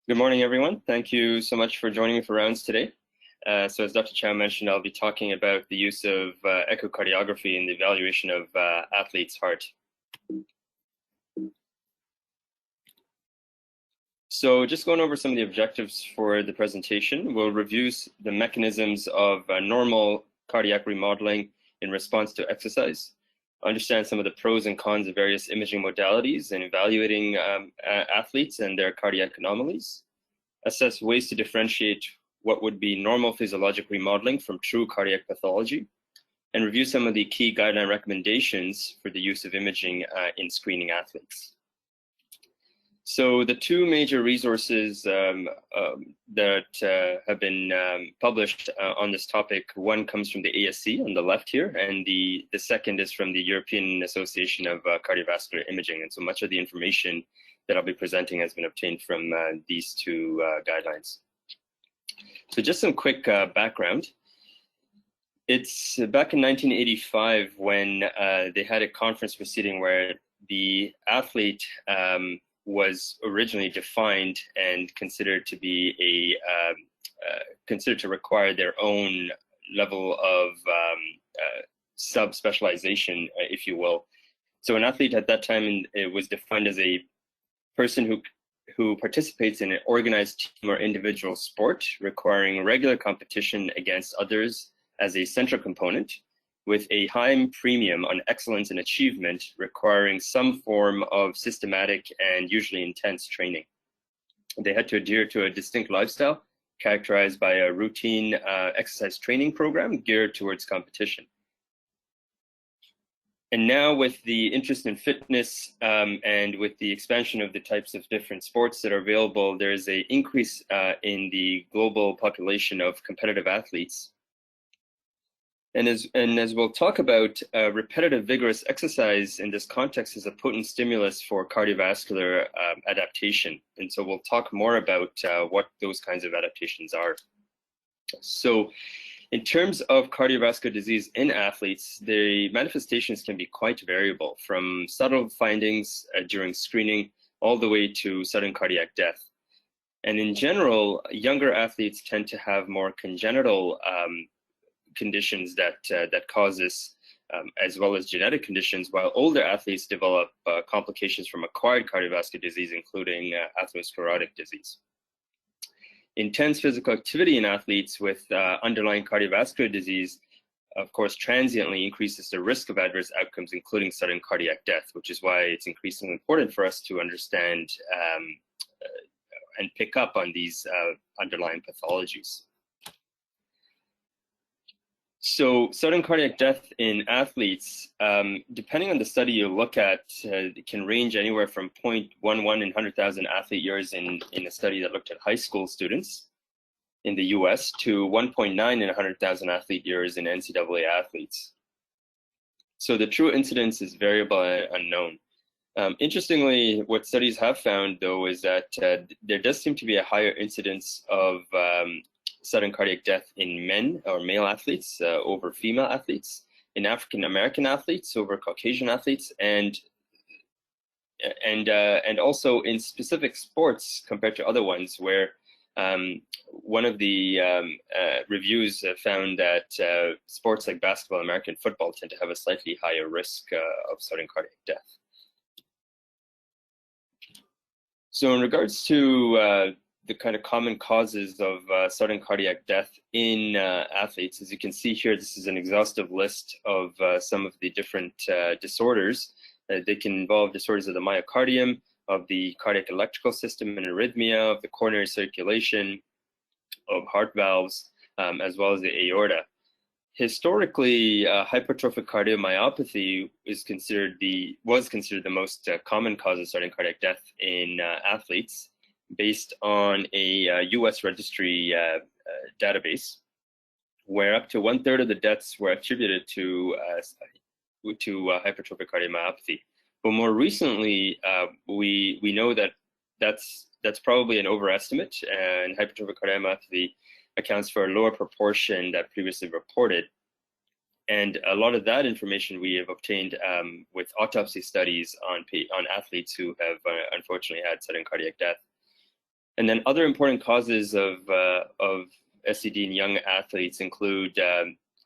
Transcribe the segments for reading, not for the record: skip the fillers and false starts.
Good morning, everyone. Thank you so much for joining me for rounds today. So as Dr. Chow mentioned, I'll be talking about the use of echocardiography in the evaluation of athletes' heart. So just going over some of the objectives for the presentation, we'll review the mechanisms of normal cardiac remodeling in response to exercise, understand some of the pros and cons of various imaging modalities in evaluating athletes and their cardiac anomalies, assess ways to differentiate what would be normal physiologic remodeling from true cardiac pathology, and review some of the key guideline recommendations for the use of imaging in screening athletes. So the two major resources that have been published on this topic, one comes from the ASC on the left here, and the second is from the European Association of Cardiovascular Imaging. And so much of the information that I'll be presenting has been obtained from these two guidelines. So just some quick background. It's back in 1985 when they had a conference proceeding where the athlete was originally defined and considered to be considered to require their own level of sub-specialization, if you will. So an athlete at that time, it was defined as a person who participates in an organized team or individual sport requiring regular competition against others as a central component, with a high premium on excellence and achievement requiring some form of systematic and usually intense training. They had to adhere to a distinct lifestyle characterized by a routine exercise training program geared towards competition. And now with the interest in fitness and with the expansion of the types of different sports that are available, there is an increase in the global population of competitive athletes. And as we'll talk about, repetitive vigorous exercise in this context is a potent stimulus for cardiovascular adaptation. And so we'll talk more about what those kinds of adaptations are. So in terms of cardiovascular disease in athletes, the manifestations can be quite variable, from subtle findings during screening all the way to sudden cardiac death. And in general, younger athletes tend to have more congenital conditions that cause this, as well as genetic conditions, while older athletes develop complications from acquired cardiovascular disease, including atherosclerotic disease. Intense physical activity in athletes with underlying cardiovascular disease, of course, transiently increases the risk of adverse outcomes, including sudden cardiac death, which is why it's increasingly important for us to understand and pick up on these underlying pathologies. So sudden cardiac death in athletes, depending on the study you look at, it can range anywhere from 0.11 in 100,000 athlete years in a study that looked at high school students in the US to 1.9 in 100,000 athlete years in NCAA athletes. So the true incidence is variable and unknown. Interestingly, what studies have found, though, is that there does seem to be a higher incidence of sudden cardiac death in men or male athletes over female athletes, in African American athletes over Caucasian athletes, and also in specific sports compared to other ones, where one of the reviews found that sports like basketball and American football tend to have a slightly higher risk of sudden cardiac death. So in regards to the kind of common causes of sudden cardiac death in athletes, as you can see here, this is an exhaustive list of some of the different disorders. They can involve disorders of the myocardium, of the cardiac electrical system and arrhythmia, of the coronary circulation, of heart valves, as well as the aorta. Historically, hypertrophic cardiomyopathy was considered the most common cause of sudden cardiac death in athletes, based on a US registry database, where up to 1/3 of the deaths were attributed to hypertrophic cardiomyopathy. But more recently, we know that that's probably an overestimate, and hypertrophic cardiomyopathy accounts for a lower proportion than previously reported. And a lot of that information we have obtained with autopsy studies on athletes who have unfortunately had sudden cardiac death. And then other important causes of SCD in young athletes include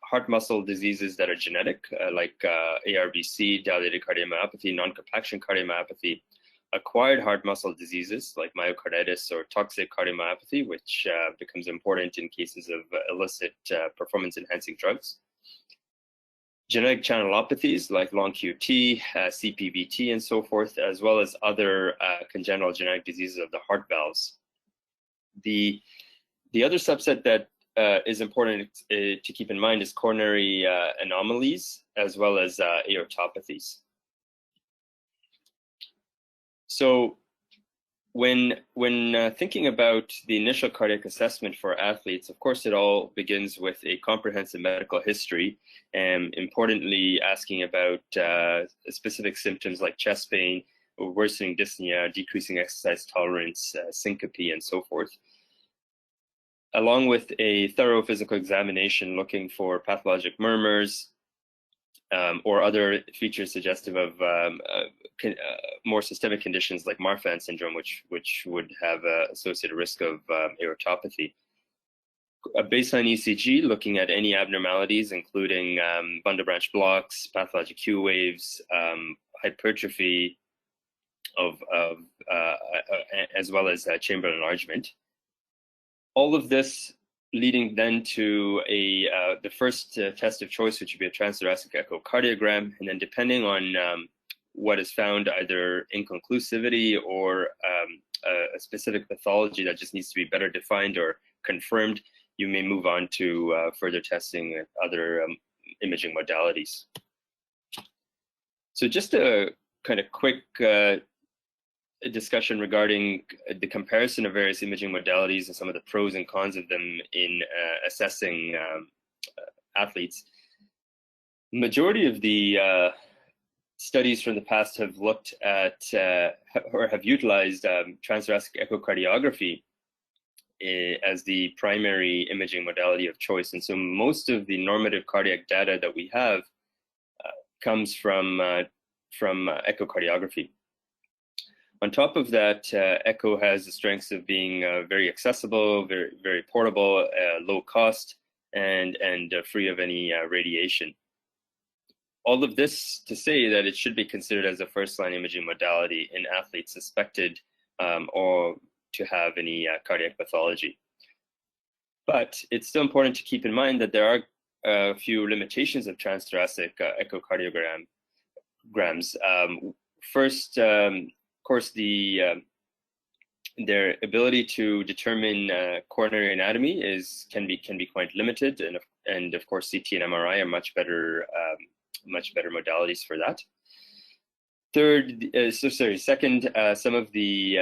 heart muscle diseases that are genetic, like ARVC, dilated cardiomyopathy, non-compaction cardiomyopathy, acquired heart muscle diseases like myocarditis or toxic cardiomyopathy, which becomes important in cases of illicit performance-enhancing drugs. Genetic channelopathies like long QT, CPVT, and so forth, as well as other congenital genetic diseases of the heart valves. The other subset that is important to keep in mind is coronary anomalies, as well as aortopathies. So when thinking about the initial cardiac assessment for athletes, of course, it all begins with a comprehensive medical history, and importantly asking about specific symptoms like chest pain, worsening dyspnea, decreasing exercise tolerance, syncope, and so forth, along with a thorough physical examination looking for pathologic murmurs or other features suggestive of more systemic conditions like Marfan syndrome, which would have associated risk of aortopathy. A baseline ECG looking at any abnormalities, including bundle branch blocks, pathologic Q waves, hypertrophy, as well as chamber enlargement. All of this leading then to the first test of choice, which would be a transthoracic echocardiogram, and then depending on what is found, either inconclusivity or a specific pathology that just needs to be better defined or confirmed, you may move on to further testing with other imaging modalities. So just a kind of quick discussion regarding the comparison of various imaging modalities and some of the pros and cons of them in assessing athletes. Majority of the studies from the past have looked at or have utilized transthoracic echocardiography as the primary imaging modality of choice. And so most of the normative cardiac data that we have comes from echocardiography. On top of that, echo has the strengths of being very accessible, very portable, low cost, and free of any radiation. All of this to say that it should be considered as a first-line imaging modality in athletes suspected or to have any cardiac pathology. But it's still important to keep in mind that there are a few limitations of transthoracic echocardiograms. First, of course, their ability to determine coronary anatomy can be quite limited, and of course CT and MRI are much better modalities for that. Second, some of the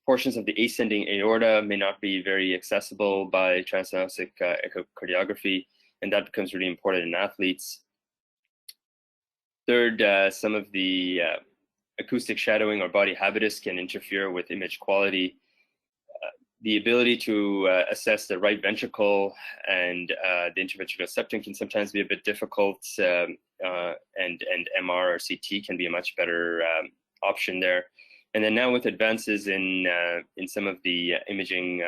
portions of the ascending aorta may not be very accessible by transthoracic echocardiography, and that becomes really important in athletes. Third, some of the acoustic shadowing or body habitus can interfere with image quality. The ability to assess the right ventricle and the interventricular septum can sometimes be a bit difficult, and MR or CT can be a much better option there. And then now with advances in some of the imaging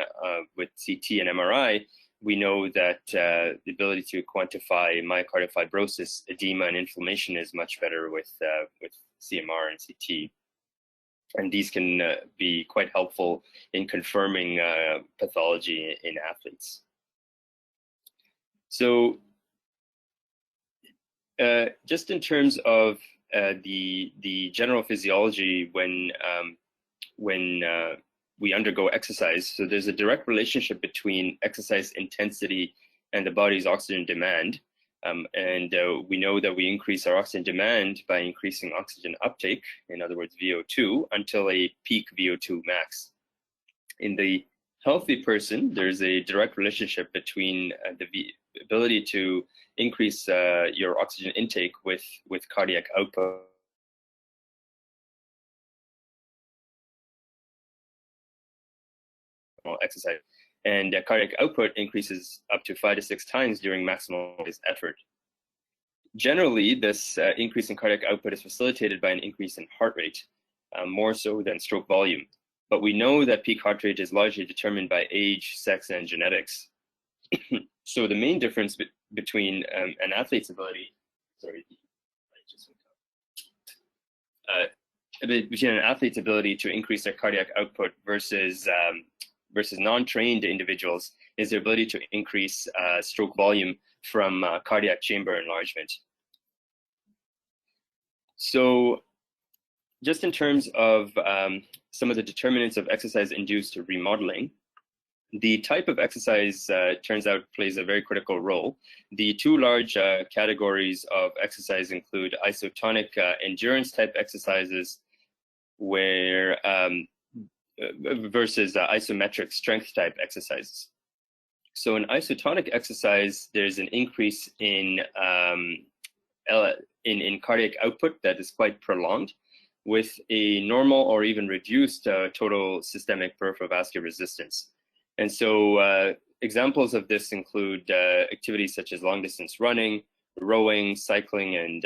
with CT and MRI, we know that the ability to quantify myocardial fibrosis, edema, and inflammation is much better with CMR and CT. And these can be quite helpful in confirming pathology in athletes. So just in terms of the general physiology when we undergo exercise, so there's a direct relationship between exercise intensity and the body's oxygen demand. We know that we increase our oxygen demand by increasing oxygen uptake, in other words, VO2, until a peak VO2 max. In the healthy person, there's a direct relationship between the ability to increase your oxygen intake with cardiac output. Exercise, and cardiac output increases up to 5 to 6 times during maximal effort. Generally, this increase in cardiac output is facilitated by an increase in heart rate, more so than stroke volume. but we know that peak heart rate is largely determined by age, sex, and genetics. So the main difference between an athlete's ability, between an athlete's ability to increase their cardiac output versus non-trained individuals is their ability to increase stroke volume from cardiac chamber enlargement. So just in terms of some of the determinants of exercise-induced remodeling, the type of exercise turns out plays a very critical role. The two large categories of exercise include isotonic endurance type exercises where versus isometric strength type exercises. So in isotonic exercise, there's an increase in cardiac output that is quite prolonged with a normal or even reduced total systemic peripheral vascular resistance. And so examples of this include activities such as long distance running, rowing, cycling, and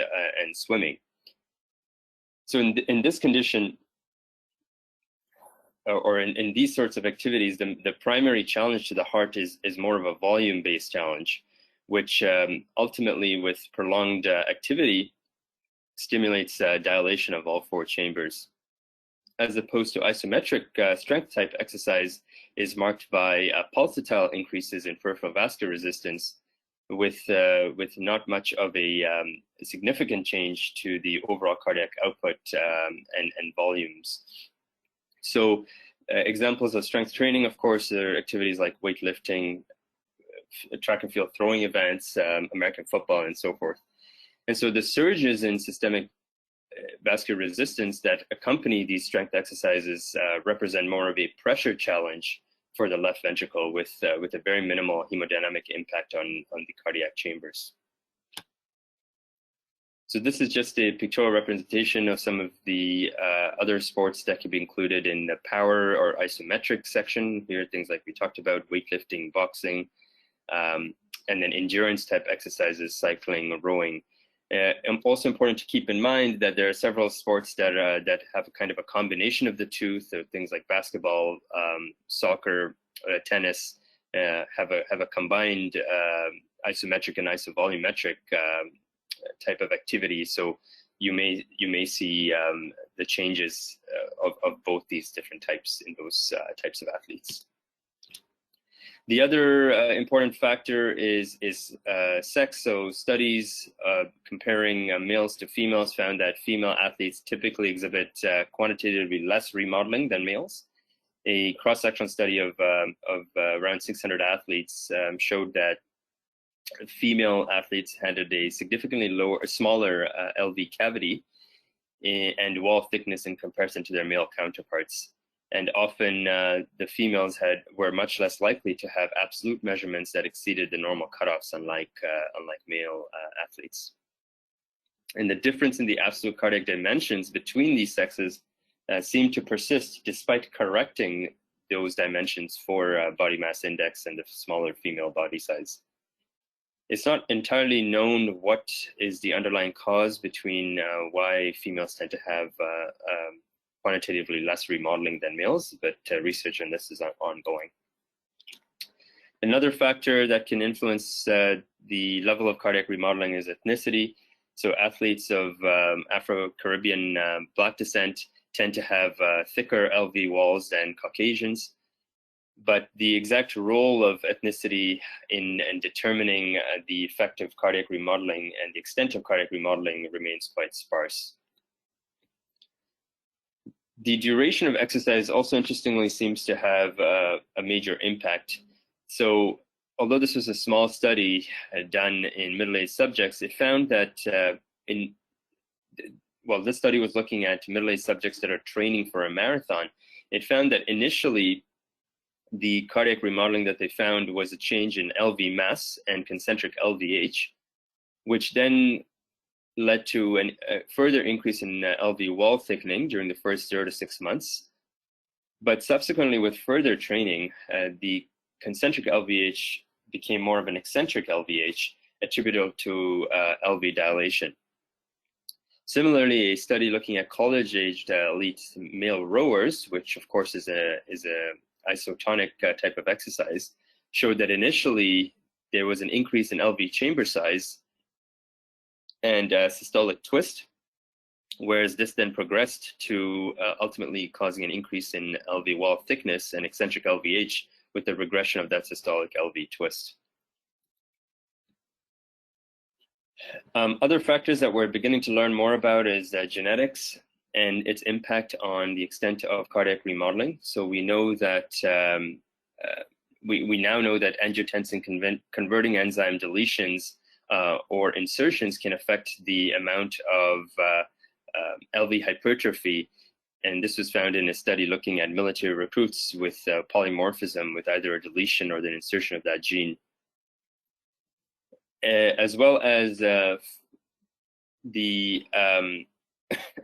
swimming. So in this condition, or in these sorts of activities, the primary challenge to the heart is more of a volume-based challenge, which ultimately with prolonged activity stimulates dilation of all four chambers, as opposed to isometric strength type exercise is marked by pulsatile increases in peripheral vascular resistance with not much of a significant change to the overall cardiac output and volumes. So examples of strength training, of course, are activities like weightlifting, track and field throwing events, American football, and so forth. And so the surges in systemic vascular resistance that accompany these strength exercises represent more of a pressure challenge for the left ventricle with a very minimal hemodynamic impact on the cardiac chambers. So this is just a pictorial representation of some of the other sports that can be included in the power or isometric section. Here are things like we talked about, weightlifting, boxing, and then endurance type exercises, cycling, rowing. And also important to keep in mind that there are several sports that have a kind of a combination of the two. So things like basketball, soccer, tennis have a combined isometric and isovolumetric type of activity. So you may see the changes of both these different types in those types of athletes. The other important factor is sex. So studies comparing males to females found that female athletes typically exhibit quantitatively less remodeling than males. A cross-sectional study of around 600 athletes showed that female athletes had a significantly smaller LV cavity and wall thickness in comparison to their male counterparts. And often the females were much less likely to have absolute measurements that exceeded the normal cutoffs, unlike male athletes. And the difference in the absolute cardiac dimensions between these sexes seemed to persist despite correcting those dimensions for body mass index and the smaller female body size. It's not entirely known what is the underlying cause between why females tend to have quantitatively less remodeling than males, but research on this is ongoing. Another factor that can influence the level of cardiac remodeling is ethnicity. So athletes of Afro-Caribbean Black descent tend to have thicker LV walls than Caucasians, but the exact role of ethnicity in determining the effect of cardiac remodeling and the extent of cardiac remodeling remains quite sparse. The duration of exercise also interestingly seems to have a major impact. So although this was a small study done in middle-aged subjects, it found that this study was looking at middle-aged subjects that are training for a marathon. It found that initially the cardiac remodeling that they found was a change in LV mass and concentric LVH, which then led to a further increase in LV wall thickening during the first 0 to 6 months. But subsequently, with further training, the concentric LVH became more of an eccentric LVH attributable to LV dilation. Similarly, a study looking at college-aged elite male rowers, which of course is a isotonic type of exercise, showed that initially there was an increase in LV chamber size and systolic twist, whereas this then progressed to ultimately causing an increase in LV wall thickness and eccentric LVH with the regression of that systolic LV twist. Other factors that we're beginning to learn more about is genetics and its impact on the extent of cardiac remodeling. So we know that we now know that angiotensin converting enzyme deletions or insertions can affect the amount of LV hypertrophy. And this was found in a study looking at military recruits with polymorphism with either a deletion or the insertion of that gene. As well as the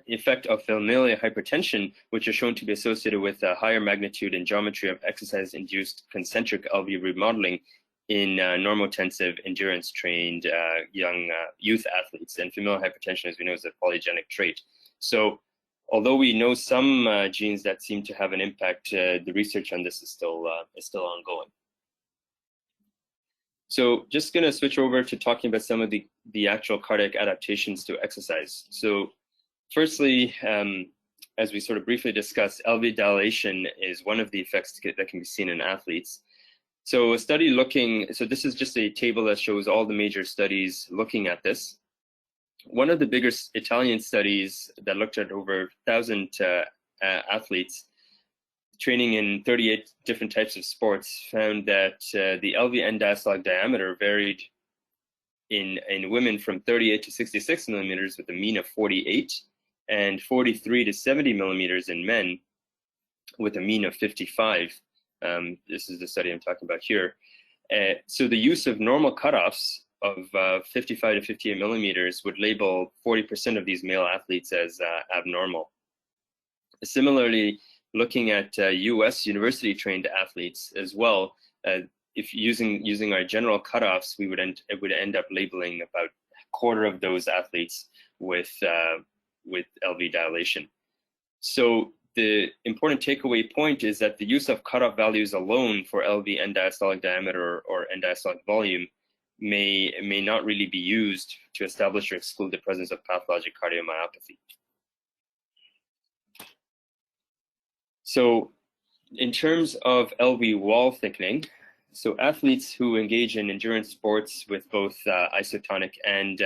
effect of familial hypertension, which are shown to be associated with a higher magnitude and geometry of exercise-induced concentric LV remodeling in normotensive, endurance-trained young youth athletes. And familial hypertension, as we know, is a polygenic trait. So although we know some genes that seem to have an impact, the research on this is still ongoing. So just going to switch over to talking about some of the actual cardiac adaptations to exercise. So firstly, as we sort of briefly discussed, LV dilation is one of the effects that can be seen in athletes. So a study so this is just a table that shows all the major studies looking at this. One of the bigger Italian studies that looked at over 1,000 athletes training in 38 different types of sports found that the LV end diastolic diameter varied in women from 38 to 66 millimeters with a mean of 48, and 43 to 70 millimeters in men with a mean of 55. This is the study I'm talking about here. So the use of normal cutoffs of 55 to 58 millimeters would label 40% of these male athletes as abnormal. Similarly, looking at US university-trained athletes as well, if using our general cutoffs, it would end up labeling about a quarter of those athletes with LV dilation. So the important takeaway point is that the use of cutoff values alone for LV end diastolic diameter or end diastolic volume may not really be used to establish or exclude the presence of pathologic cardiomyopathy. So in terms of LV wall thickening, so athletes who engage in endurance sports with both isotonic and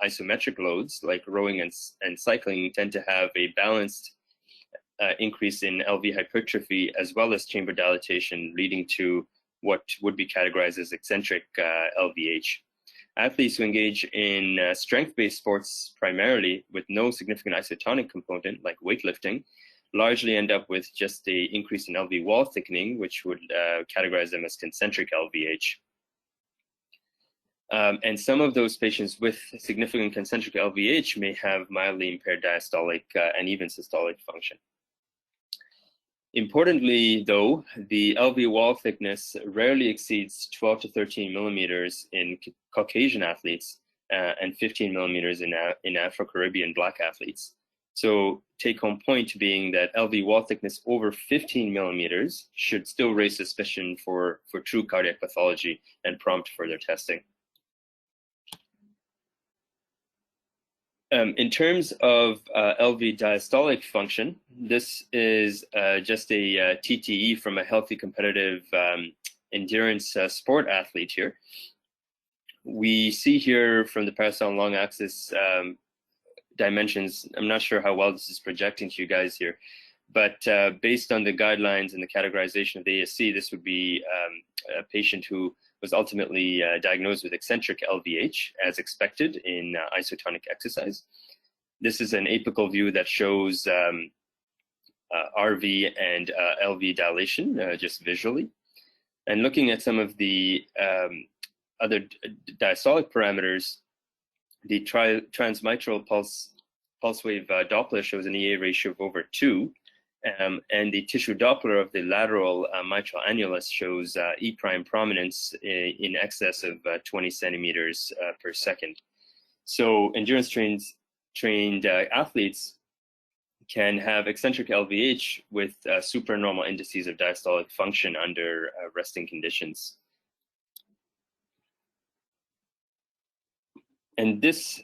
isometric loads, like rowing and cycling, tend to have a balanced increase in LV hypertrophy as well as chamber dilatation, leading to what would be categorized as eccentric LVH. Athletes who engage in strength-based sports primarily with no significant isotonic component, like weightlifting, largely end up with just an increase in LV wall thickening, which would categorize them as concentric LVH. And some of those patients with significant concentric LVH may have mildly impaired diastolic and even systolic function. Importantly, though, the LV wall thickness rarely exceeds 12 to 13 millimeters in Caucasian athletes and 15 millimeters in Afro-Caribbean Black athletes. So take-home point being that LV wall thickness over 15 millimeters should still raise suspicion for true cardiac pathology and prompt further testing. In terms of LV diastolic function, this is just a TTE from a healthy competitive endurance sport athlete here. We see here from the parastyle long axis dimensions. I'm not sure how well this is projecting to you guys here, but based on the guidelines and the categorization of the ASC, this would be a patient who was ultimately diagnosed with eccentric LVH as expected in isotonic exercise. This is an apical view that shows RV and LV dilation just visually. And looking at some of the other diastolic parameters, the transmitral pulse wave Doppler shows an EA ratio of over 2. And the tissue Doppler of the lateral mitral annulus shows E prime prominence in excess of 20 centimeters per second. So endurance trained athletes can have eccentric LVH with supranormal indices of diastolic function under resting conditions. And this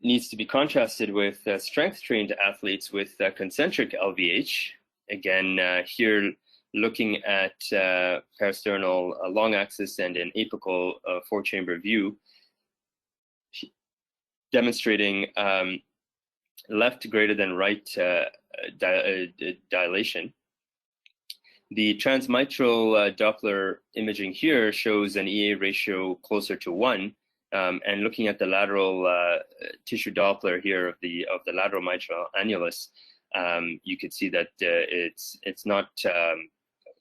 needs to be contrasted with strength-trained athletes with concentric LVH. Again, here looking at parasternal long axis and an apical four-chamber view, demonstrating left greater than right dilation. The transmitral Doppler imaging here shows an EA ratio closer to 1. And looking at the lateral tissue Doppler here of the lateral mitral annulus, you could see that it's not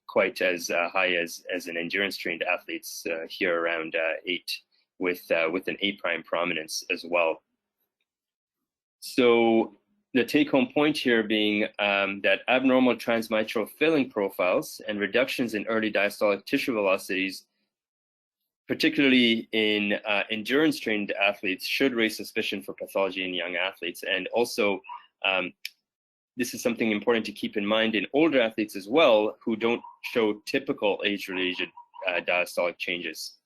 quite as high as an endurance-trained athletes here around 8, with an A prime prominence as well. So the take-home point here being that abnormal transmitral filling profiles and reductions in early diastolic tissue velocities, particularly in endurance-trained athletes, should raise suspicion for pathology in young athletes. And also, this is something important to keep in mind in older athletes as well, who don't show typical age-related diastolic changes.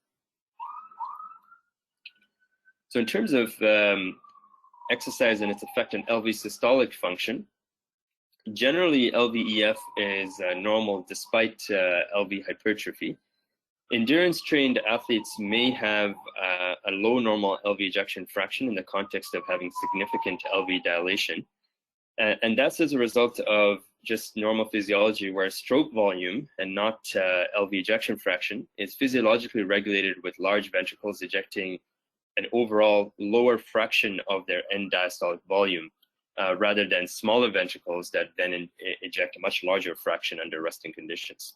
So in terms of exercise and its effect on LV systolic function, generally LVEF is normal despite LV hypertrophy. Endurance-trained athletes may have a low normal LV ejection fraction in the context of having significant LV dilation. And that's as a result of just normal physiology, where stroke volume and not LV ejection fraction is physiologically regulated with large ventricles ejecting an overall lower fraction of their end diastolic volume, rather than smaller ventricles that then eject a much larger fraction under resting conditions.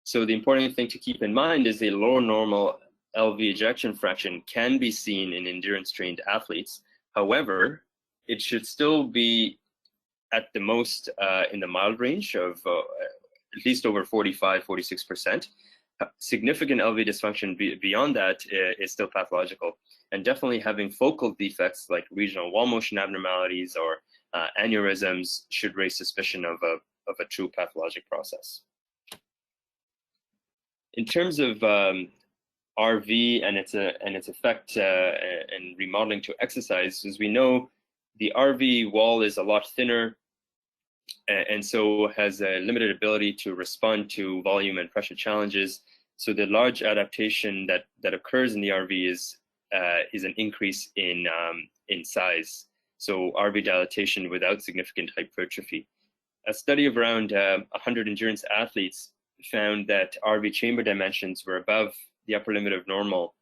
So the important thing to keep in mind is a lower normal LV ejection fraction can be seen in endurance-trained athletes. However, it should still be at the most in the mild range of at least over 45, 46%. Significant LV dysfunction beyond that is still pathological, and definitely having focal defects like regional wall motion abnormalities or aneurysms should raise suspicion of a true pathologic process. In terms of RV and its effect and remodeling to exercise, as we know, the RV wall is a lot thinner, and so has a limited ability to respond to volume and pressure challenges. So the large adaptation that occurs in the RV is an increase in size. So RV dilatation without significant hypertrophy. A study of around 100 endurance athletes found that RV chamber dimensions were above the upper limit of normal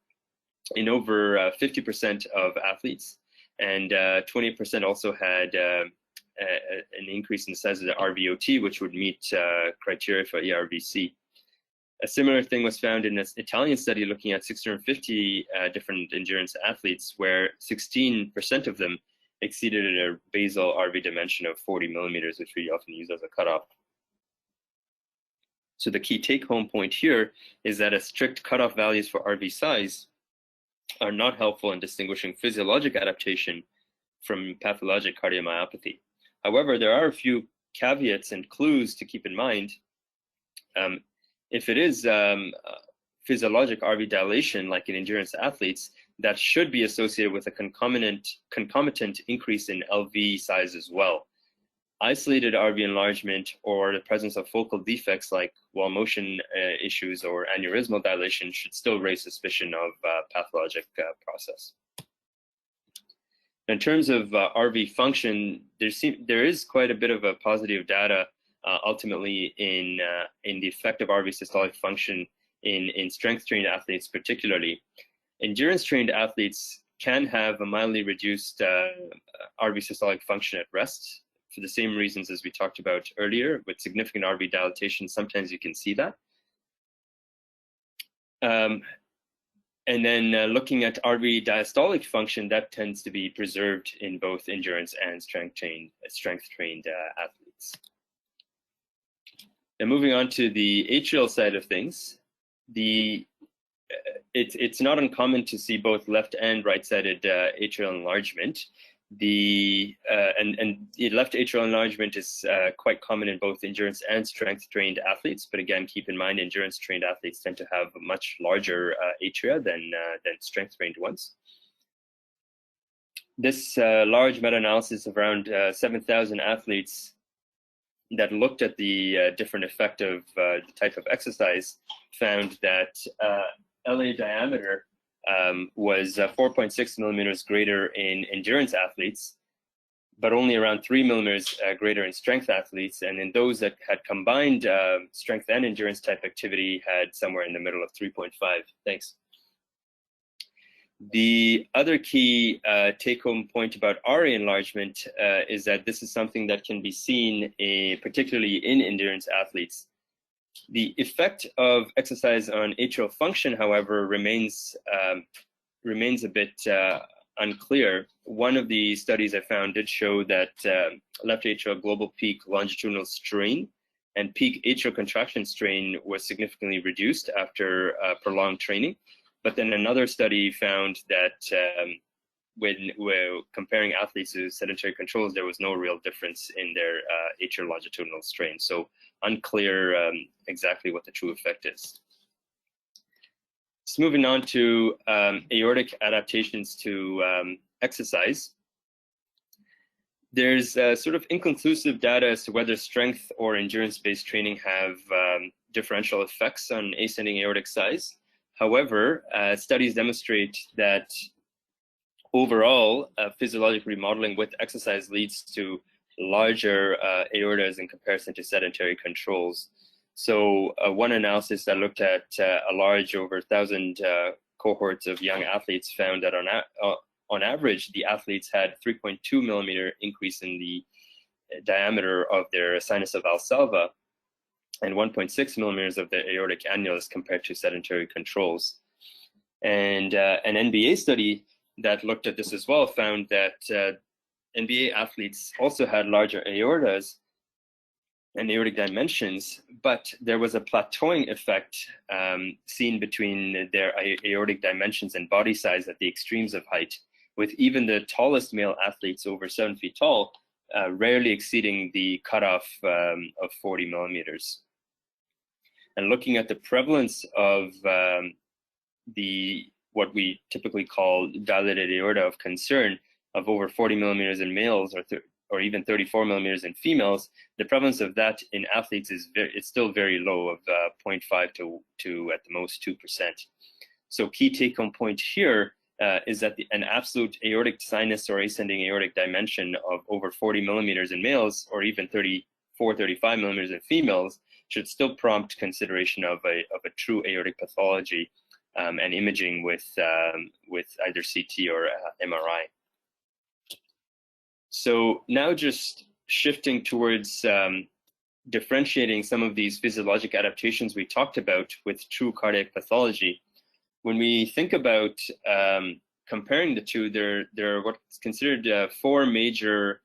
in over 50% of athletes, and 20% also had an increase in the size of the RVOT, which would meet criteria for EARVC. A similar thing was found in this Italian study looking at 650 different endurance athletes, where 16% of them exceeded a basal RV dimension of 40 millimeters, which we often use as a cutoff. So the key take-home point here is that a strict cutoff values for RV size are not helpful in distinguishing physiologic adaptation from pathologic cardiomyopathy. However, there are a few caveats and clues to keep in mind. If it is physiologic RV dilation, like in endurance athletes, that should be associated with a concomitant increase in LV size as well. Isolated RV enlargement or the presence of focal defects like wall motion issues or aneurysmal dilation should still raise suspicion of pathologic process. In terms of RV function, there is quite a bit of a positive data ultimately in the effect of RV systolic function in strength-trained athletes particularly. Endurance-trained athletes can have a mildly reduced RV systolic function at rest, for the same reasons as we talked about earlier. With significant RV dilatation, sometimes you can see that. And then looking at RV diastolic function, that tends to be preserved in both endurance and strength-trained athletes. And moving on to the atrial side of things, the it's not uncommon to see both left and right-sided atrial enlargement. The left atrial enlargement is quite common in both endurance and strength-trained athletes, but again, keep in mind endurance-trained athletes tend to have much larger atria than strength-trained ones. This large meta-analysis of around 7,000 athletes that looked at the different effect of the type of exercise found that LA diameter was 4.6 millimeters greater in endurance athletes, but only around 3 millimeters greater in strength athletes. And in those that had combined strength and endurance type activity had somewhere in the middle of 3.5. Thanks. The other key take-home point about RA enlargement is that this is something that can be seen particularly in endurance athletes. The effect of exercise on atrial function, however, remains a bit unclear. One of the studies I found did show that left atrial global peak longitudinal strain and peak atrial contraction strain was significantly reduced after prolonged training. But then another study found that when we're comparing athletes to sedentary controls, there was no real difference in their atrial longitudinal strain. So unclear exactly what the true effect is. So moving on to aortic adaptations to exercise. There's sort of inconclusive data as to whether strength or endurance-based training have differential effects on ascending aortic size. However, studies demonstrate that overall, physiologic remodeling with exercise leads to larger aortas in comparison to sedentary controls. So one analysis that looked at a large over 1,000 cohorts of young athletes found that on average, the athletes had 3.2 millimeter increase in the diameter of their sinus of Valsalva and 1.6 millimeters of the aortic annulus compared to sedentary controls. And an NBA study that looked at this as well found that NBA athletes also had larger aortas and aortic dimensions, but there was a plateauing effect seen between their aortic dimensions and body size at the extremes of height, with even the tallest male athletes over 7 feet tall rarely exceeding the cutoff of 40 millimeters. And looking at the prevalence of what we typically call dilated aorta of concern of over 40 millimeters in males or even 34 millimeters in females, the prevalence of that in athletes is it's still very low of 0.5 to at the most 2%. So key take-home point here is that an absolute aortic sinus or ascending aortic dimension of over 40 millimeters in males or even 34, 35 millimeters in females should still prompt consideration of a true aortic pathology and imaging with either CT or MRI. So now just shifting towards differentiating some of these physiologic adaptations we talked about with true cardiac pathology. When we think about comparing the two, there are what's considered 4 major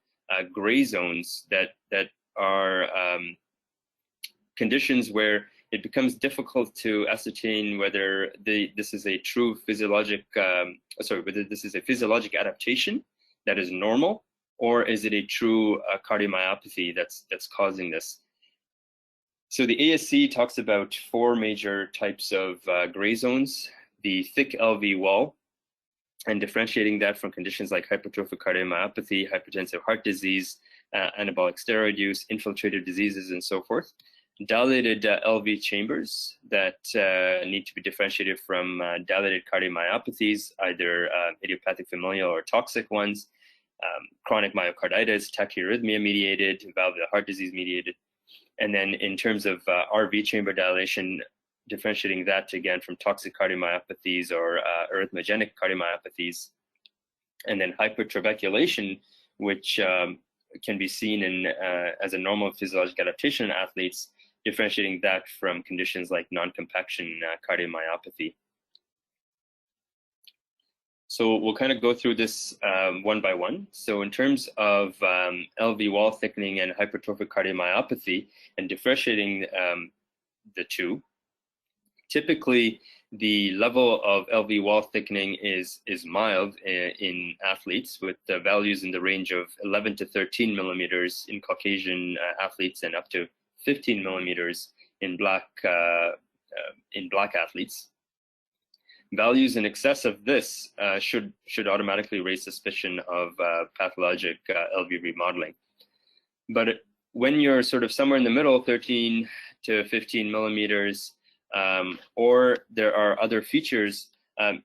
gray zones that are conditions where it becomes difficult to ascertain whether this is a true physiologic, whether this is a physiologic adaptation that is normal, or is it a true cardiomyopathy that's causing this? So the ASC talks about 4 major types of gray zones: the thick LV wall, and differentiating that from conditions like hypertrophic cardiomyopathy, hypertensive heart disease, anabolic steroid use, infiltrative diseases, and so forth. Dilated LV chambers that need to be differentiated from dilated cardiomyopathies, either idiopathic familial or toxic ones, chronic myocarditis, tachyarrhythmia mediated, valvular heart disease mediated. And then in terms of RV chamber dilation, differentiating that again from toxic cardiomyopathies or arrhythmogenic cardiomyopathies. And then hypertrabeculation, which can be seen in as a normal physiologic adaptation in athletes, differentiating that from conditions like non-compaction cardiomyopathy. So we'll kind of go through this one by one. So in terms of LV wall thickening and hypertrophic cardiomyopathy and differentiating the two, Typically, the level of LV wall thickening is mild in athletes, with the values in the range of 11 to 13 millimeters in Caucasian athletes and up to 15 millimeters in black athletes. Values in excess of this should automatically raise suspicion of pathologic LV remodeling. But when you're sort of somewhere in the middle, 13 to 15 millimeters, or there are other features,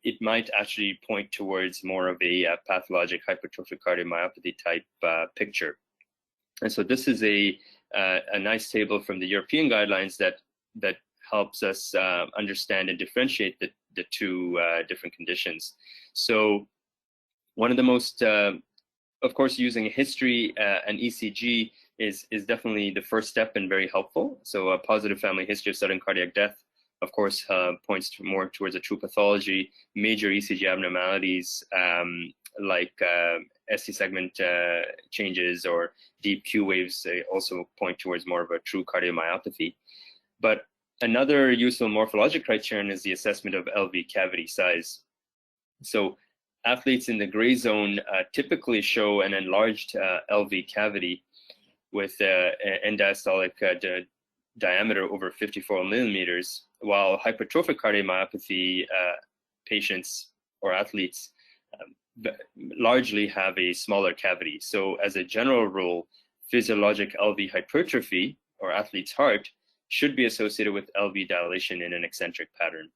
it might actually point towards more of a pathologic hypertrophic cardiomyopathy type picture. And so this is a nice table from the European guidelines that helps us understand and differentiate the two different conditions. So one of the most, of course, using history and ECG is definitely the first step and very helpful. So a positive family history of sudden cardiac death, of course, points more towards a true pathology. Major ECG abnormalities like ST segment changes or deep Q waves also point towards more of a true cardiomyopathy. But another useful morphologic criterion is the assessment of LV cavity size. So athletes in the gray zone typically show an enlarged LV cavity with end diastolic diameter over 54 millimeters, while hypertrophic cardiomyopathy patients or athletes largely have a smaller cavity. So as a general rule, physiologic LV hypertrophy or athlete's heart should be associated with LV dilation in an eccentric pattern,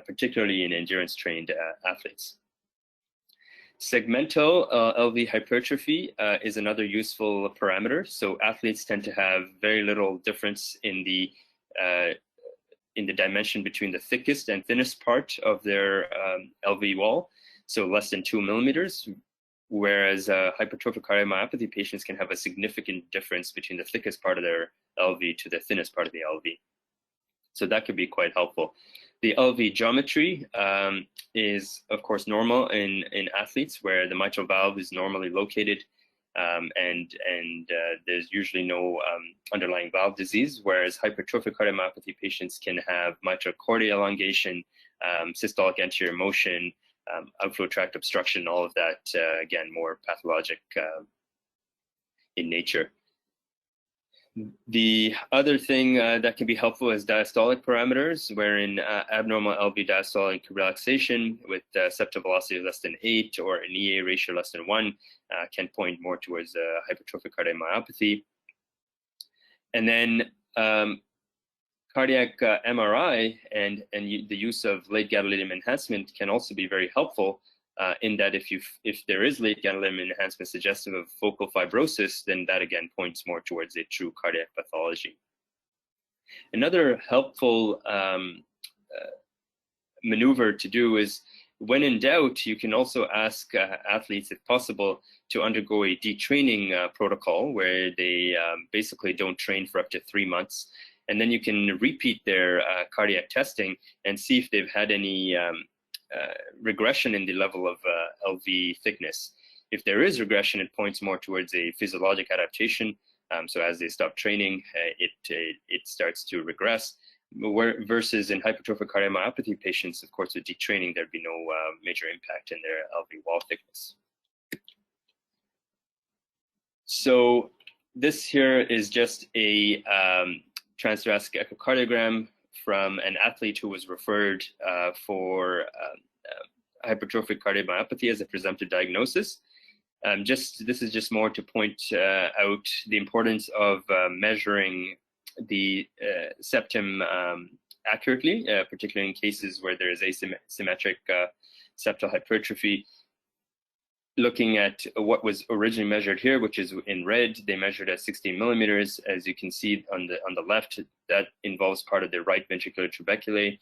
particularly in endurance-trained athletes. Segmental LV hypertrophy is another useful parameter. So athletes tend to have very little difference in the dimension between the thickest and thinnest part of their LV wall, so less than 2 millimeters, whereas hypertrophic cardiomyopathy patients can have a significant difference between the thickest part of their LV to the thinnest part of the LV. So that could be quite helpful. The LV geometry is, of course, normal in athletes where the mitral valve is normally located and there's usually no underlying valve disease, whereas hypertrophic cardiomyopathy patients can have mitral chordae elongation, systolic anterior motion, outflow tract obstruction, all of that, again, more pathologic in nature. The other thing that can be helpful is diastolic parameters, wherein abnormal LV diastolic relaxation with septal velocity less than 8 or an EA ratio less than 1 can point more towards hypertrophic cardiomyopathy. And then cardiac MRI and the use of late gadolinium enhancement can also be very helpful in that if there is late gadolinium enhancement suggestive of focal fibrosis, then that again points more towards a true cardiac pathology. Another helpful maneuver to do is, when in doubt, you can also ask athletes, if possible, to undergo a detraining protocol where they basically don't train for up to 3 months. And then you can repeat their cardiac testing and see if they've had any regression in the level of LV thickness. If there is regression, it points more towards a physiologic adaptation. So as they stop training, it starts to regress. Versus in hypertrophic cardiomyopathy patients, of course, with detraining, there'd be no major impact in their LV wall thickness. So this here is just a transthoracic echocardiogram from an athlete who was referred for hypertrophic cardiomyopathy as a presumptive diagnosis. This is just more to point out the importance of measuring the septum accurately, particularly in cases where there is asymmetric septal hypertrophy. Looking at what was originally measured here, which is in red, they measured at 16 millimeters. As you can see on the left, that involves part of the right ventricular trabeculae,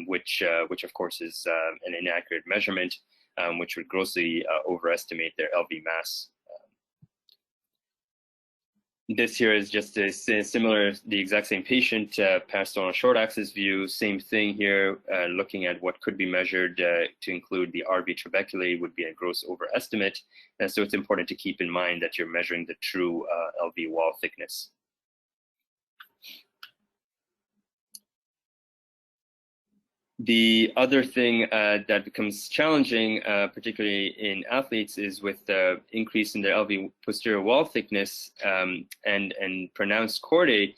which of course is an inaccurate measurement, which would grossly overestimate their LV mass. This here is just a similar, the exact same patient, pastoral short axis view, same thing here, looking at what could be measured to include the RV trabeculae would be a gross overestimate. And so it's important to keep in mind that you're measuring the true LV wall thickness. The other thing that becomes challenging, particularly in athletes, is with the increase in the LV posterior wall thickness and pronounced chordae.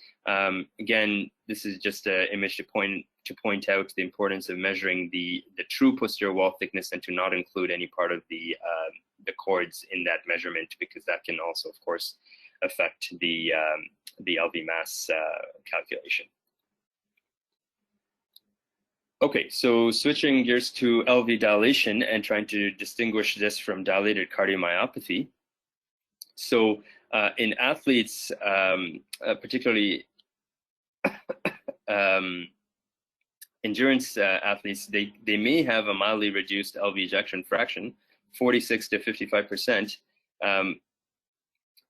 Again, this is just an image to point out the importance of measuring the true posterior wall thickness and to not include any part of the chords in that measurement, because that can also, of course, affect the LV mass calculation. Okay, so switching gears to LV dilation and trying to distinguish this from dilated cardiomyopathy. So in athletes, particularly endurance athletes, they may have a mildly reduced LV ejection fraction, 46 to 55%.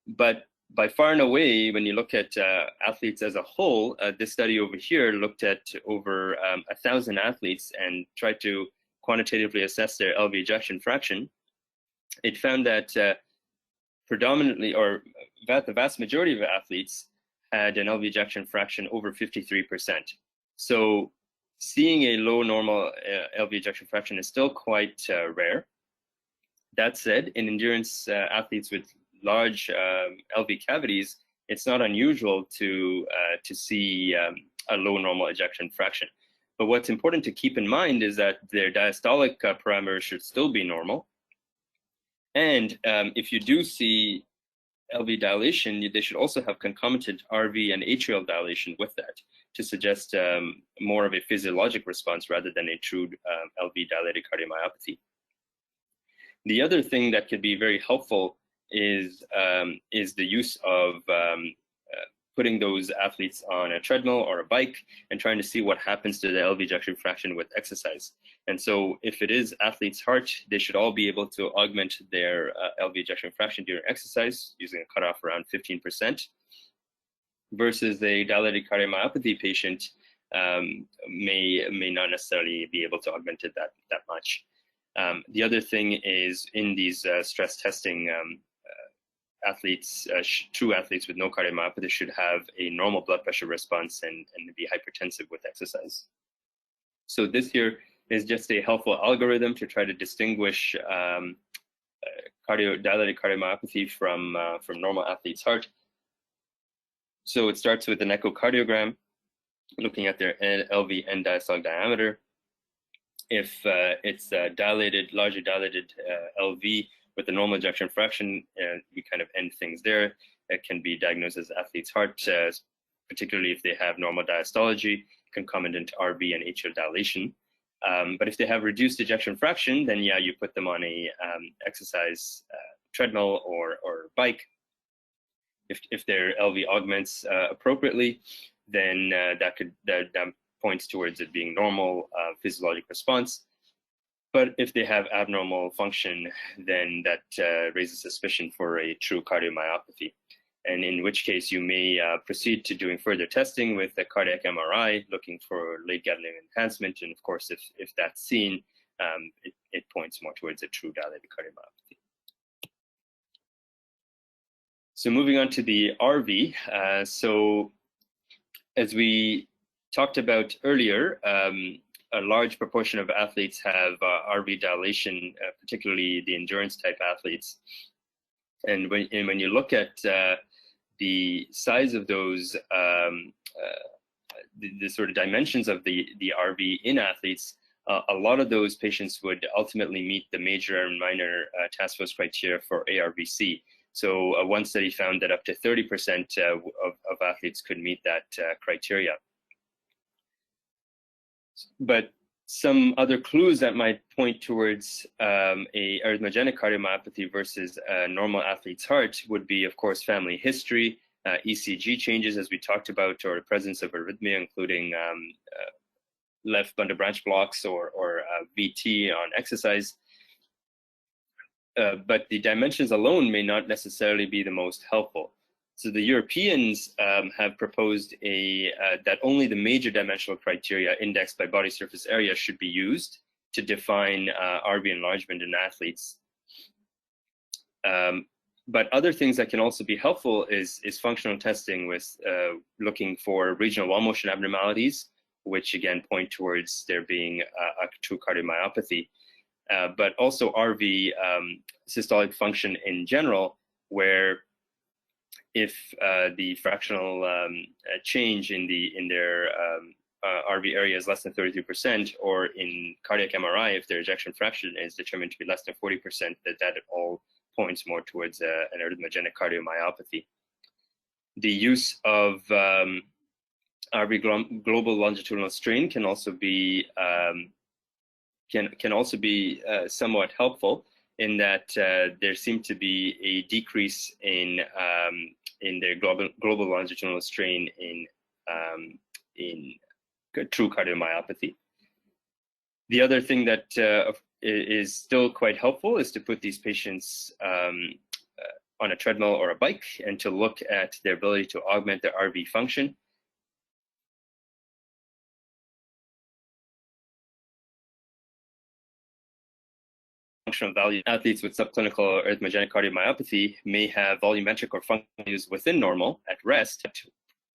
But by far and away, when you look at athletes as a whole, this study over here looked at over 1,000 athletes and tried to quantitatively assess their LV ejection fraction. It found that predominantly, or the vast majority of athletes had an LV ejection fraction over 53%. So seeing a low normal LV ejection fraction is still quite rare. That said, in endurance athletes with large LV cavities, it's not unusual to see a low normal ejection fraction. But what's important to keep in mind is that their diastolic parameters should still be normal. And if you do see LV dilation, they should also have concomitant RV and atrial dilation with that to suggest more of a physiologic response rather than a true LV dilated cardiomyopathy. The other thing that could be very helpful is the use of putting those athletes on a treadmill or a bike and trying to see what happens to the LV ejection fraction with exercise. And so if it is athlete's heart, they should all be able to augment their LV ejection fraction during exercise using a cutoff around 15%, versus a dilated cardiomyopathy patient may not necessarily be able to augment it that much. The other thing is in these stress testing, athletes, true athletes with no cardiomyopathy should have a normal blood pressure response and be hypertensive with exercise. So this here is just a helpful algorithm to try to distinguish dilated cardiomyopathy from normal athlete's heart. So it starts with an echocardiogram, looking at their LV end diastolic diameter. If it's dilated, largely dilated LV with a normal ejection fraction, we kind of end things there. It can be diagnosed as athlete's heart, particularly if they have normal diastology, concomitant RV and atrial dilation. But if they have reduced ejection fraction, then yeah, you put them on a exercise treadmill or bike. If their LV augments appropriately, then that points towards it being normal physiologic response. But if they have abnormal function, then that raises suspicion for a true cardiomyopathy. And in which case you may proceed to doing further testing with a cardiac MRI, looking for late gadolinium enhancement. And of course, if that's seen, it points more towards a true dilated cardiomyopathy. So moving on to the RV. So as we talked about earlier, a large proportion of athletes have RV dilation, particularly the endurance type athletes. And when you look at the size of those, the sort of dimensions of the RV in athletes, a lot of those patients would ultimately meet the major and minor task force criteria for ARVC. So one study found that up to 30% of athletes could meet that criteria. But some other clues that might point towards a arrhythmogenic cardiomyopathy versus a normal athlete's heart would be, of course, family history, ECG changes, as we talked about, or the presence of arrhythmia, including left bundle branch blocks or VT on exercise. But the dimensions alone may not necessarily be the most helpful. So the Europeans have proposed that only the major dimensional criteria indexed by body surface area should be used to define RV enlargement in athletes. But other things that can also be helpful is functional testing with looking for regional wall motion abnormalities which again point towards there being a true cardiomyopathy. But also RV systolic function in general, where if the fractional change in their RV area is less than 33%, or in cardiac MRI, if their ejection fraction is determined to be less than 40%, that all points more towards an arrhythmogenic cardiomyopathy. The use of RV global longitudinal strain can also be somewhat helpful, in that there seemed to be a decrease in their global longitudinal strain in true cardiomyopathy. The other thing that is still quite helpful is to put these patients on a treadmill or a bike and to look at their ability to augment their RV function. Functional value. Athletes with subclinical arrhythmogenic cardiomyopathy may have volumetric or functional values within normal at rest.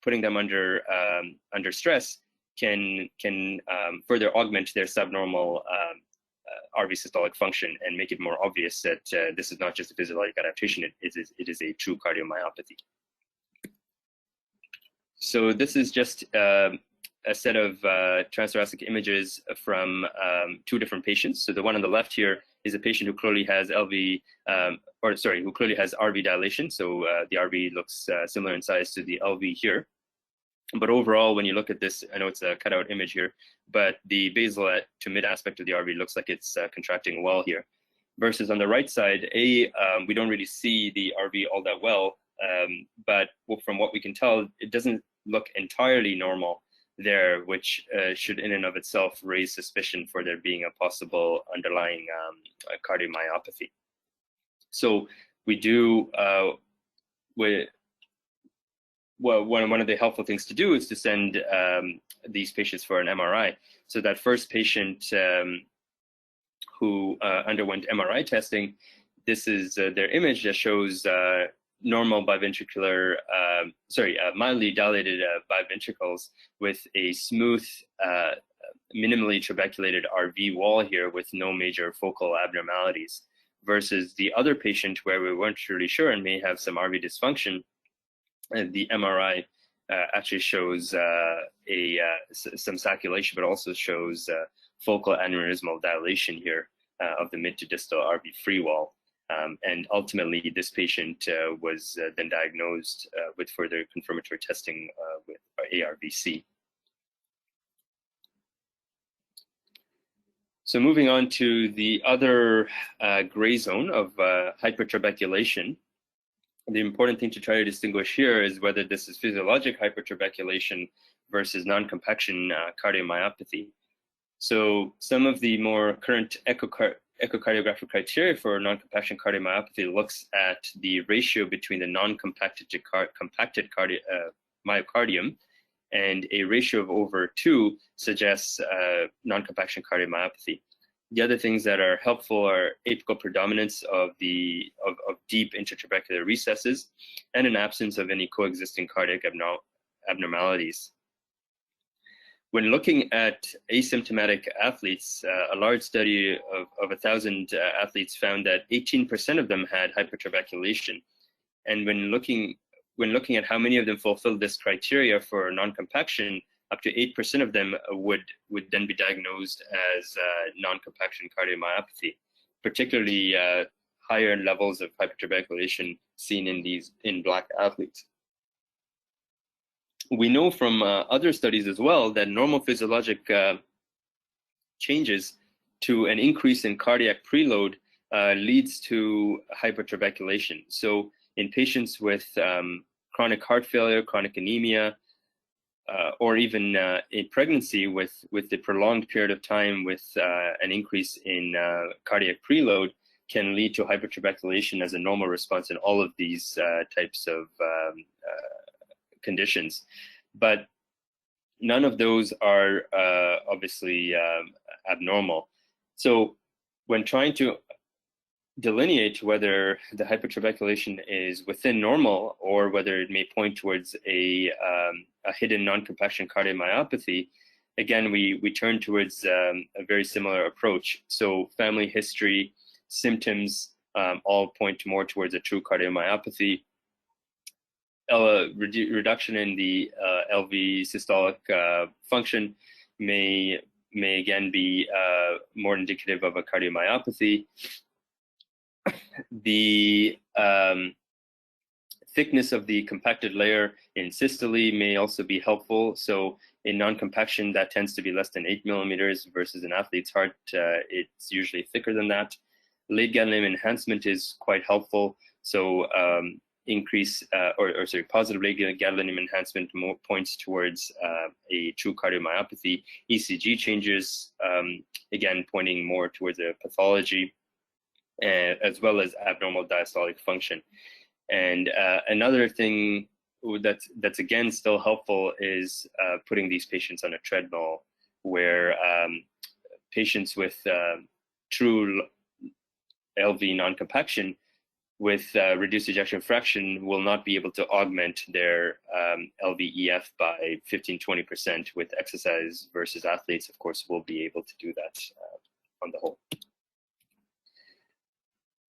Putting them under stress can further augment their subnormal RV systolic function and make it more obvious that this is not just a physiologic adaptation, it is a true cardiomyopathy. So this is just a set of transthoracic images from 2 different patients. So the one on the left here is a patient who clearly has who clearly has RV dilation. So the RV looks similar in size to the LV here. But overall, when you look at this, I know it's a cutout image here, but the basal to mid aspect of the RV looks like it's contracting well here. Versus on the right side, we don't really see the RV all that well, but from what we can tell, it doesn't look entirely normal there, which should in and of itself raise suspicion for there being a possible underlying cardiomyopathy. So we do, one of the helpful things to do is to send these patients for an MRI. So that first patient who underwent MRI testing, this is their image that shows normal biventricular, mildly dilated biventricles with a smooth, minimally trabeculated RV wall here with no major focal abnormalities, versus the other patient where we weren't really sure and may have some RV dysfunction. And the MRI actually shows some sacculation, but also shows focal aneurysmal dilation here of the mid to distal RV free wall. And ultimately, this patient was then diagnosed with further confirmatory testing with ARVC. So moving on to the other gray zone of hypertrabeculation. The important thing to try to distinguish here is whether this is physiologic hypertrabeculation versus non-compaction cardiomyopathy. So some of the more current echocardiographic criteria for non-compaction cardiomyopathy looks at the ratio between the non-compacted to compacted myocardium, and a ratio of over 2 suggests non-compaction cardiomyopathy. The other things that are helpful are apical predominance of deep intratrabecular recesses and an absence of any coexisting cardiac abnormalities. When looking at asymptomatic athletes, a large study of 1,000 athletes found that 18% of them had hypertrabeculation. And when looking at how many of them fulfilled this criteria for non-compaction, up to 8% of them would then be diagnosed as non-compaction cardiomyopathy, particularly higher levels of hypertrabeculation seen in Black athletes. We know from other studies as well that normal physiologic changes to an increase in cardiac preload leads to hypertrabeculation. So in patients with chronic heart failure, chronic anemia, or even in pregnancy with the prolonged period of time with an increase in cardiac preload can lead to hypertrabeculation as a normal response in all of these types of conditions. But none of those are obviously abnormal. So when trying to delineate whether the hypertrabeculation is within normal or whether it may point towards a hidden non-compaction cardiomyopathy, again, we turn towards a very similar approach. So family history, symptoms, all point more towards a true cardiomyopathy. Reduction in the LV systolic function may again be more indicative of a cardiomyopathy. The thickness of the compacted layer in systole may also be helpful. So in non-compaction, that tends to be less than 8 millimeters, versus an athlete's heart, it's usually thicker than that. Late gadolinium enhancement is quite helpful. So positive late gadolinium enhancement more points towards a true cardiomyopathy. ECG changes, again, pointing more towards a pathology, as well as abnormal diastolic function. And another thing that's again still helpful is putting these patients on a treadmill, where patients with true LV non-compaction with reduced ejection fraction will not be able to augment their LVEF by 15-20% with exercise, versus athletes, of course, will be able to do that on the whole.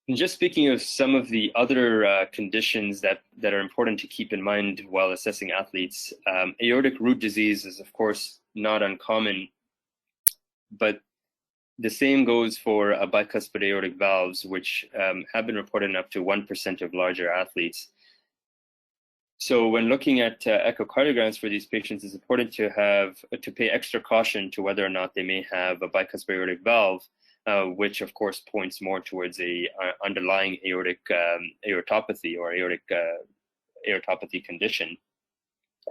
And just speaking of some of the other conditions that are important to keep in mind while assessing athletes, aortic root disease is, of course, not uncommon, but the same goes for bicuspid aortic valves, which have been reported in up to 1% of larger athletes. So when looking at echocardiograms for these patients, it's important to pay extra caution to whether or not they may have a bicuspid aortic valve, which of course points more towards a underlying aortic aortopathy or aortic aortopathy condition,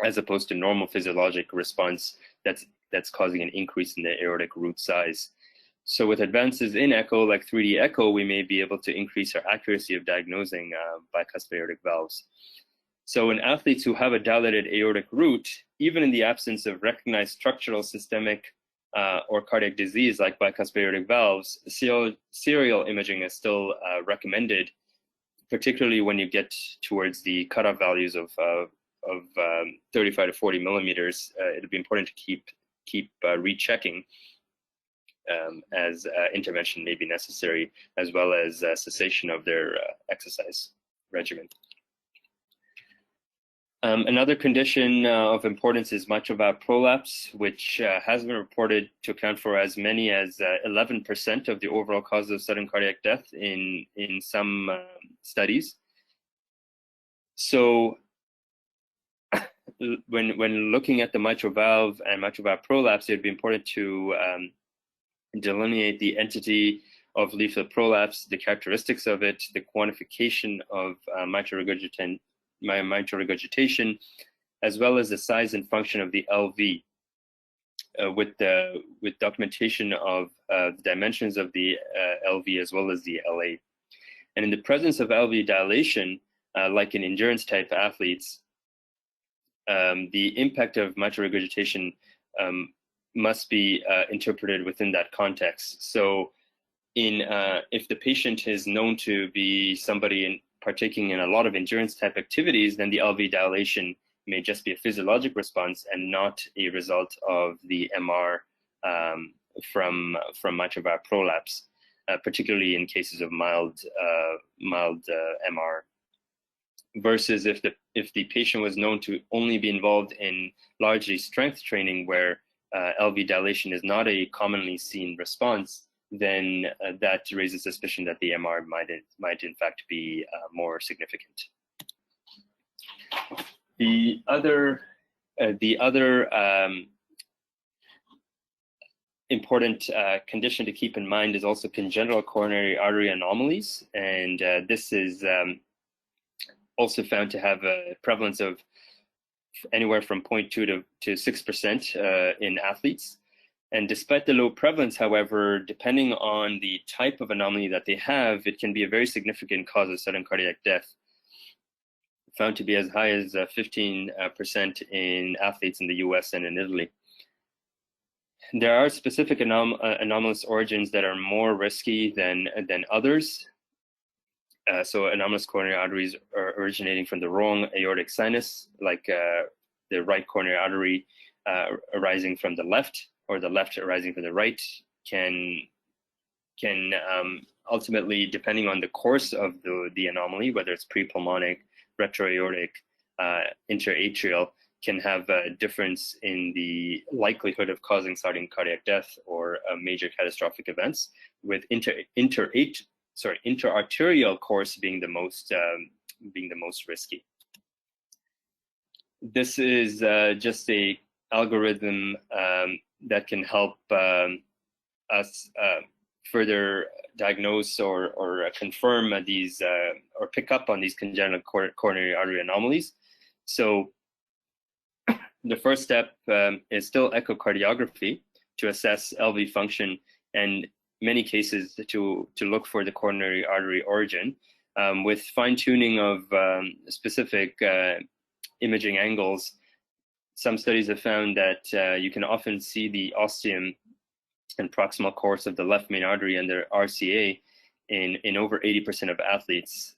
as opposed to normal physiologic response that's causing an increase in the aortic root size. So with advances in echo, like 3D echo, we may be able to increase our accuracy of diagnosing bicuspid aortic valves. So in athletes who have a dilated aortic root, even in the absence of recognized structural, systemic, or cardiac disease like bicuspid aortic valves, serial imaging is still recommended, particularly when you get towards the cutoff values of 35 to 40 millimeters. It'll be important to keep rechecking as intervention may be necessary, as well as cessation of their exercise regimen. Another condition of importance is mitral valve prolapse, which has been reported to account for as many as 11% of the overall cause of sudden cardiac death in some studies. So when looking at the mitral valve and mitral valve prolapse, it'd be important to delineate the entity of leaflet prolapse, the characteristics of it, the quantification of mitral regurgitation, as well as the size and function of the LV, with documentation of the dimensions of the LV as well as the LA. And in the presence of LV dilation, like in endurance type athletes, the impact of mitral regurgitation must be interpreted within that context. So if the patient is known to be somebody partaking in a lot of endurance type activities, then the LV dilation may just be a physiologic response and not a result of the MR from mitral valve prolapse, particularly in cases of mild MR. Versus if the patient was known to only be involved in largely strength training, where LV dilation is not a commonly seen response, then that raises suspicion that the MR might in fact be more significant. The other important condition to keep in mind is also congenital coronary artery anomalies, and this is also found to have a prevalence of anywhere from 0.2 to 6% in athletes. And despite the low prevalence, however, depending on the type of anomaly that they have, it can be a very significant cause of sudden cardiac death, found to be as high as 15% in athletes in the US and in Italy. There are specific anomalous origins that are more risky than others. So anomalous coronary arteries are originating from the wrong aortic sinus, like the right coronary artery arising from the left or the left arising from the right can ultimately, depending on the course of the anomaly, whether it's pre-pulmonic, retroaortic, interatrial, can have a difference in the likelihood of causing sudden cardiac death or major catastrophic events, with interarterial course being the most risky. This is just a algorithm that can help us further diagnose or confirm these or pick up on these congenital coronary artery anomalies. So the first step is still echocardiography to assess LV function, and many cases to look for the coronary artery origin, with fine-tuning of specific imaging angles. Some studies have found that you can often see the ostium and proximal course of the left main artery under RCA in over 80% of athletes.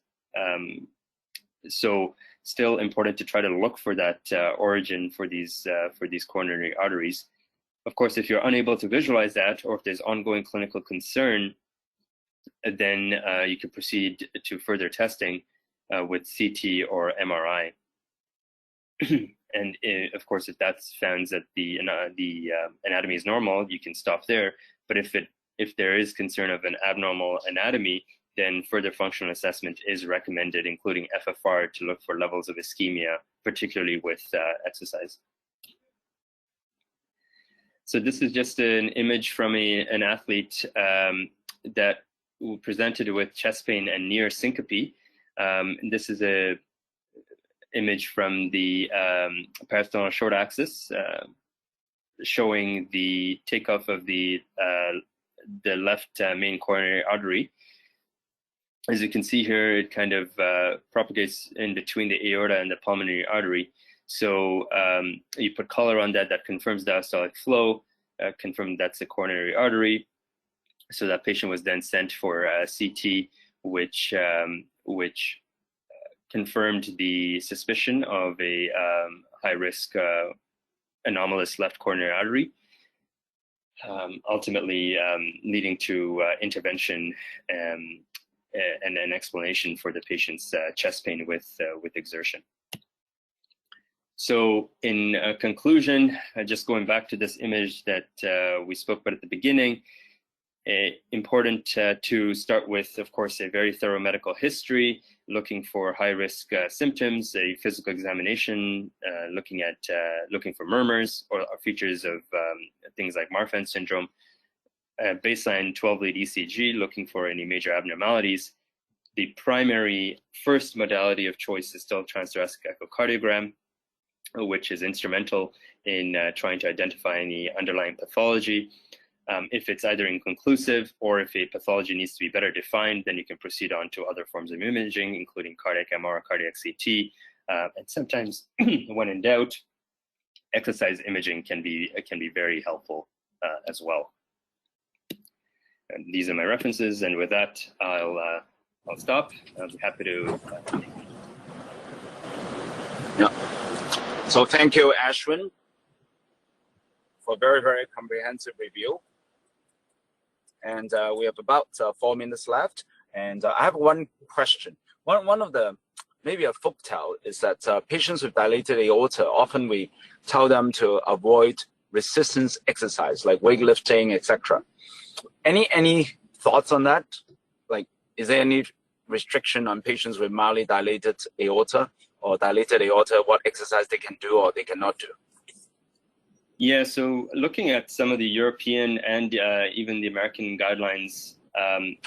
So still important to try to look for that origin for these coronary arteries. Of course, if you're unable to visualize that, or if there's ongoing clinical concern, then you can proceed to further testing with CT or MRI. And of course, if that's found that the anatomy is normal, you can stop there. But if there is concern of an abnormal anatomy, then further functional assessment is recommended, including FFR, to look for levels of ischemia, particularly with exercise. So this is just an image from an athlete that presented with chest pain and near syncope. This is a image from the parasternal short axis, showing the takeoff of the left main coronary artery. As you can see here, it kind of propagates in between the aorta and the pulmonary artery. So you put color on that confirms diastolic flow, confirmed that's the coronary artery. So that patient was then sent for CT, which confirmed the suspicion of a high-risk anomalous left coronary artery, ultimately leading to intervention and an explanation for the patient's chest pain with exertion. So in conclusion, just going back to this image that we spoke about at the beginning, important to start with, of course, a very thorough medical history, looking for high-risk symptoms, a physical examination, looking for murmurs or features of things like Marfan syndrome, baseline 12-lead ECG, looking for any major abnormalities. The primary first modality of choice is still transthoracic echocardiogram, which is instrumental in trying to identify any underlying pathology. If it's either inconclusive or if a pathology needs to be better defined, then you can proceed on to other forms of imaging, including cardiac MR, cardiac CT, and sometimes, when in doubt, exercise imaging can be very helpful as well. And these are my references, and with that, I'll stop. I'll be happy to. Yeah. So thank you, Ashwin, for very, very comprehensive review. And we have about 4 minutes left. And I have one question. One of the, maybe a folk tale, is that patients with dilated aorta, often we tell them to avoid resistance exercise like weightlifting, etc. Any thoughts on that? Like, is there any restriction on patients with mildly dilated aorta or dilated aorta, what exercise they can do or they cannot do? Yeah, so looking at some of the European and even the American guidelines,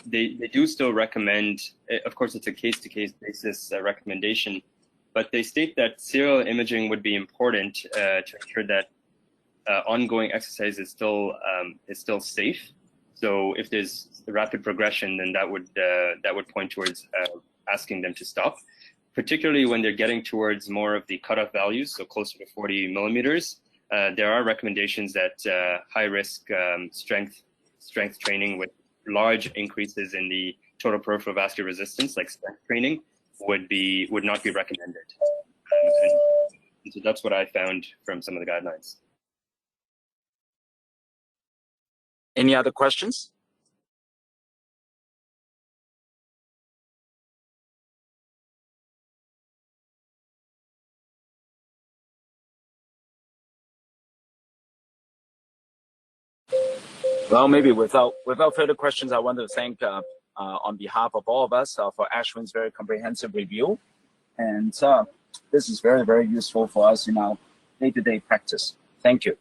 they do still recommend, of course, it's a case-to-case basis recommendation, but they state that serial imaging would be important to ensure that ongoing exercise is still safe. So if there's rapid progression, then that would point towards asking them to stop, particularly when they're getting towards more of the cutoff values, so closer to 40 millimeters. There are recommendations that high-risk strength training with large increases in the total peripheral vascular resistance, like strength training, would not be recommended. And so that's what I found from some of the guidelines. Any other questions? Well, maybe without further questions, I want to thank on behalf of all of us for Ashwin's very comprehensive review. And this is very, very useful for us in our day-to-day practice. Thank you.